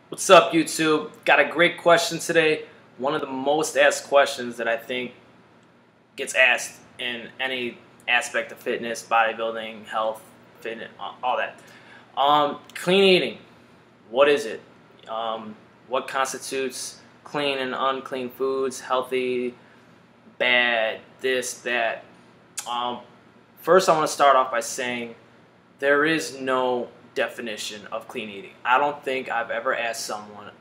What's up, YouTube? Got a great question today. One of the most asked questions that I think gets asked in any aspect of fitness, bodybuilding, health, fitness, all that. Clean eating. What is it? What constitutes clean and unclean foods? Healthy, bad, this, that. Um, First, I want to start off by saying there is no definition of clean eating. I don't think I've ever asked someone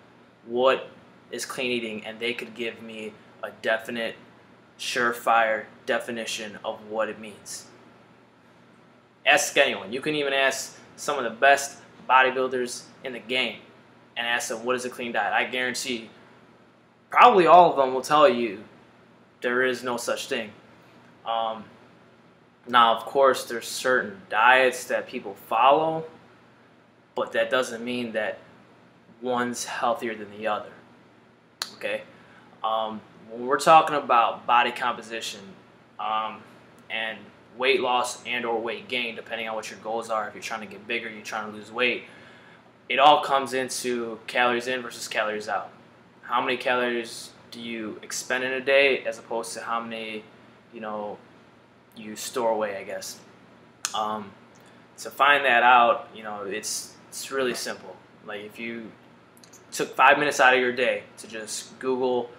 what is clean eating and they could give me a definite, surefire definition of what it means. Ask anyone. You can even ask some of the best bodybuilders in the game and ask them what is a clean diet. I guarantee probably all of them will tell you there is no such thing. Now, of course, there's certain diets that people follow, but that doesn't mean that one's healthier than the other. Okay, when we're talking about body composition and weight loss and/or weight gain, depending on what your goals are, if you're trying to get bigger, you're trying to lose weight, it all comes into calories in versus calories out. How many calories do you expend in a day, as opposed to how many, you store away, I guess. To find that out, it's really simple. Like if you took 5 minutes out of your day to just Google,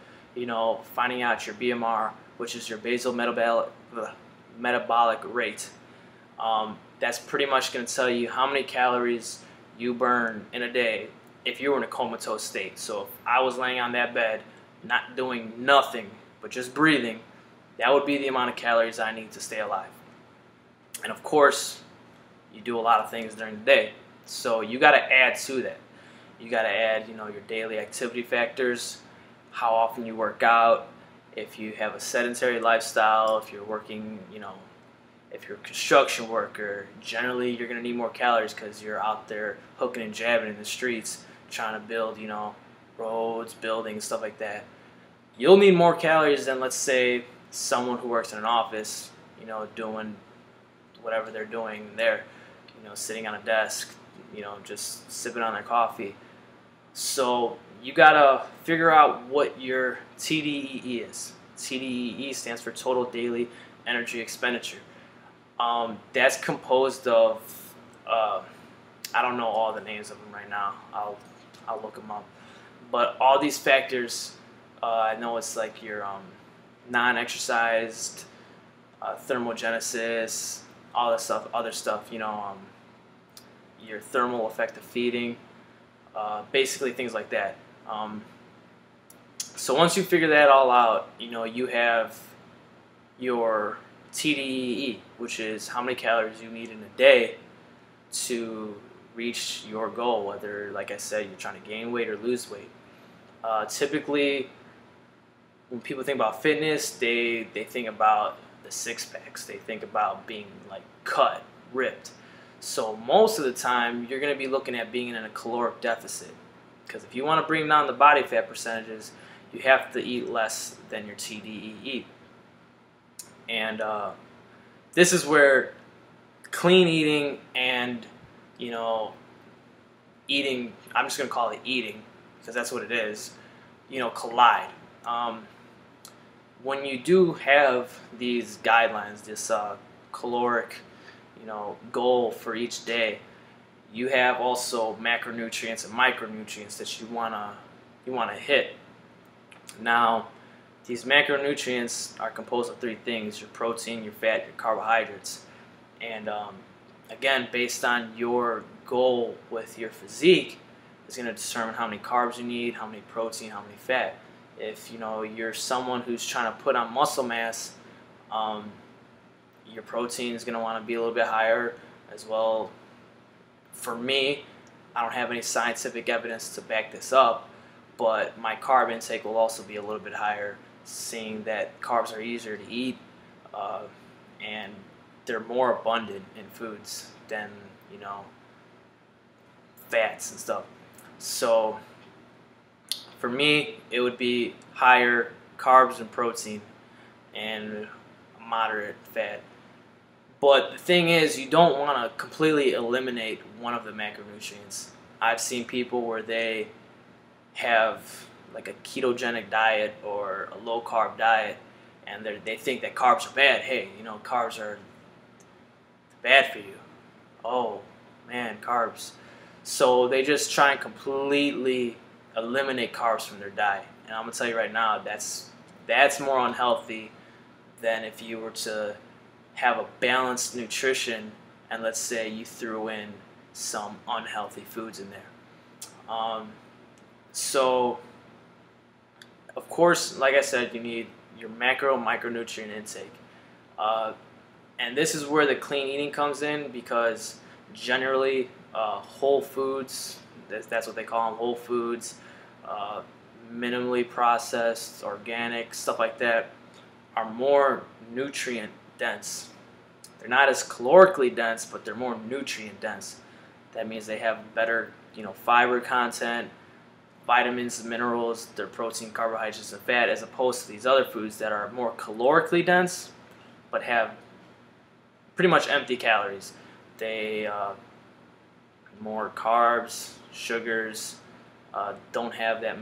finding out your BMR, which is your basal metabolic rate. That's pretty much going to tell you how many calories you burn in a day if you were in a comatose state. So if I was laying on that bed, not doing nothing but just breathing, that would be the amount of calories I need to stay alive. And of course, you do a lot of things during the day, so you got to add to that. You got to add, your daily activity factors, how often you work out, if you have a sedentary lifestyle, if you're working, if you're a construction worker, generally you're going to need more calories because you're out there hooking and jabbing in the streets trying to build, roads, buildings, stuff like that. You'll need more calories than, let's say, someone who works in an office, doing whatever they're doing there, sitting on a desk, just sipping on their coffee. So you gotta figure out what your TDEE is. TDEE stands for Total Daily Energy Expenditure. That's composed of, I don't know all the names of them right now. I'll look them up. But all these factors, I know it's like your non-exercised, thermogenesis, all this stuff, other stuff, your thermal effect of feeding, basically things like that. So once you figure that all out, you have your TDEE, which is how many calories you need in a day to reach your goal, whether, like I said, you're trying to gain weight or lose weight. Typically, when people think about fitness, they think about the six packs. They think about being like cut, ripped. So most of the time, you're going to be looking at being in a caloric deficit, because if you want to bring down the body fat percentages, you have to eat less than your TDEE. And this is where clean eating and eating, I'm just going to call it eating because that's what it is, collide. When you do have these guidelines, this caloric, goal for each day, you have also macronutrients and micronutrients that you wanna hit. Now, these macronutrients are composed of three things: your protein, your fat, your carbohydrates. And again, based on your goal with your physique, is going to determine how many carbs you need, how many protein, how many fat. If you're someone who's trying to put on muscle mass, your protein is going to want to be a little bit higher as well. For me, I don't have any scientific evidence to back this up, but my carb intake will also be a little bit higher, seeing that carbs are easier to eat and they're more abundant in foods than fats and stuff. So for me, it would be higher carbs and protein and moderate fat. But the thing is, you don't want to completely eliminate one of the macronutrients. I've seen people where they have like a ketogenic diet or a low carb diet, and they think that carbs are bad. Hey, you know, carbs are bad for you. Oh man, carbs. So they just try and completely eliminate carbs from their diet. And I'm gonna tell you right now, that's more unhealthy than if you were to have a balanced nutrition and let's say you threw in some unhealthy foods in there. So of course, like I said, you need your macro micronutrient intake. And this is where the clean eating comes in, because generally whole foods, that's what they call them, whole foods, minimally processed, organic, stuff like that, are more nutrient dense. They're not as calorically dense, but they're more nutrient dense. That means they have better, fiber content, vitamins, minerals, their protein, carbohydrates, and fat, as opposed to these other foods that are more calorically dense, but have pretty much empty calories. They more carbs, sugars, don't have that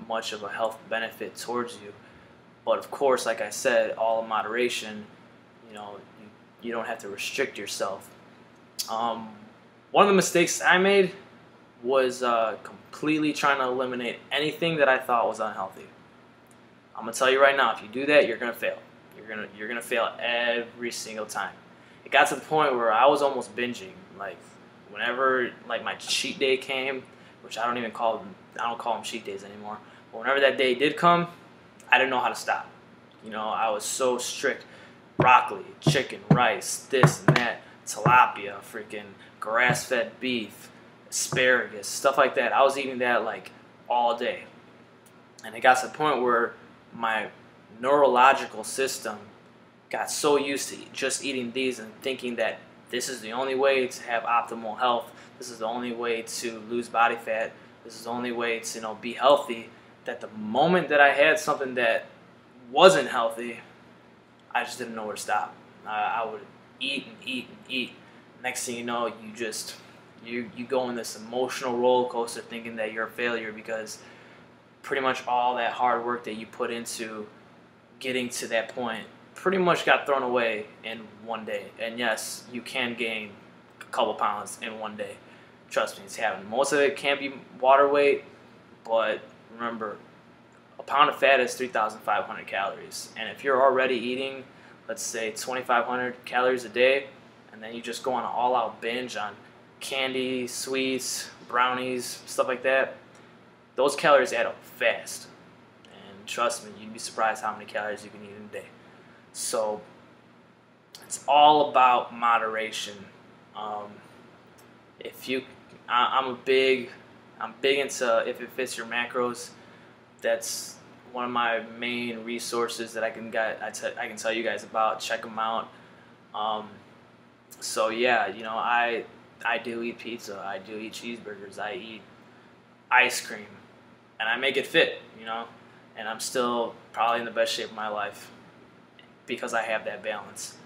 much of a health benefit towards you. But of course, like I said, all in moderation. You don't have to restrict yourself. One of the mistakes I made was completely trying to eliminate anything that I thought was unhealthy. I'm gonna tell you right now, if you do that, you're gonna fail. You're gonna fail every single time. It got to the point where I was almost binging. Like whenever my cheat day came, which I don't call them cheat days anymore. But whenever that day did come, I didn't know how to stop. I was so strict. Broccoli, chicken, rice, this and that, tilapia, freaking grass-fed beef, asparagus, stuff like that. I was eating that like all day. And it got to the point where my neurological system got so used to just eating these and thinking that this is the only way to have optimal health, this is the only way to lose body fat, this is the only way to be healthy, that the moment that I had something that wasn't healthy, I just didn't know where to stop. I would eat and eat and eat. Next thing you know, you go in this emotional roller coaster thinking that you're a failure, because pretty much all that hard work that you put into getting to that point pretty much got thrown away in one day. And yes, you can gain a couple pounds in one day. Trust me, it's happening. Most of it can be water weight, but remember, a pound of fat is 3,500 calories. And if you're already eating, let's say 2,500 calories a day, and then you just go on an all-out binge on candy, sweets, brownies, stuff like that, those calories add up fast. And trust me, you'd be surprised how many calories you can eat in a day. So it's all about moderation. I'm big into if it fits your macros. That's one of my main resources that I can tell you guys about. Check them out. So yeah, I do eat pizza. I do eat cheeseburgers. I eat ice cream, and I make it fit. And I'm still probably in the best shape of my life because I have that balance.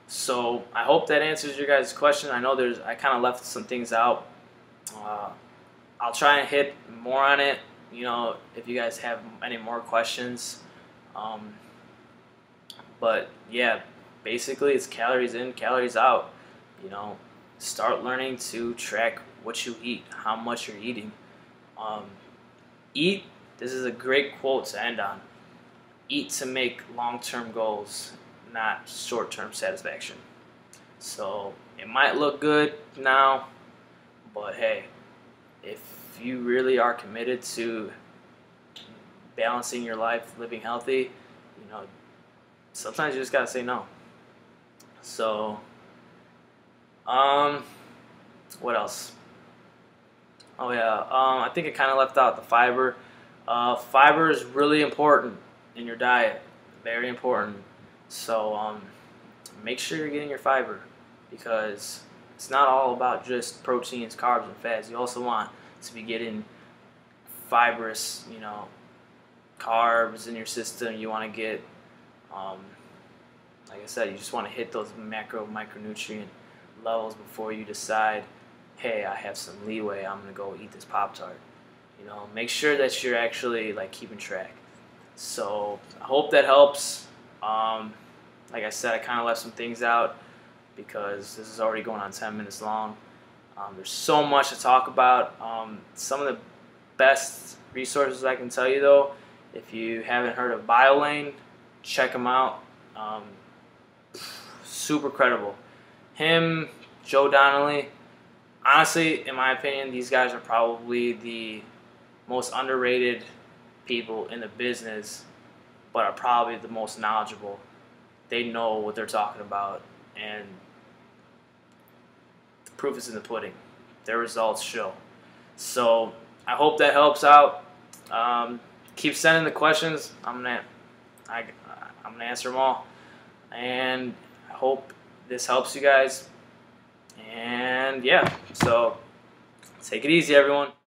So I hope that answers your guys' question. I know I kind of left some things out. I'll try and hit more on it. If you guys have any more questions. But yeah, basically it's calories in, calories out. Start learning to track what you eat, how much you're eating. This is a great quote to end on. Eat to make long-term goals, not short-term satisfaction. So it might look good now, but hey, if you really are committed to balancing your life, living healthy, sometimes you just gotta say no. So, what else? Oh yeah, I think I kind of left out the fiber. Fiber is really important in your diet, very important. So, make sure you're getting your fiber, because it's not all about just proteins, carbs, and fats. You also want to be getting fibrous, carbs in your system. You want to get, like I said, you just want to hit those micronutrient levels before you decide, hey, I have some leeway, I'm going to go eat this Pop-Tart. You know, make sure that you're actually like keeping track. So I hope that helps. Like I said, I kind of left some things out because this is already going on 10 minutes long. There's so much to talk about. Some of the best resources I can tell you, though, if you haven't heard of BioLane, check him out. Super credible. Him, Joe Donnelly. Honestly, in my opinion, these guys are probably the most underrated people in the business, but are probably the most knowledgeable. They know what they're talking about, and the proof is in the pudding. Their results show. So I hope that helps out. Keep sending the questions. I'm gonna answer them all, and I hope this helps you guys. And yeah, so take it easy, everyone.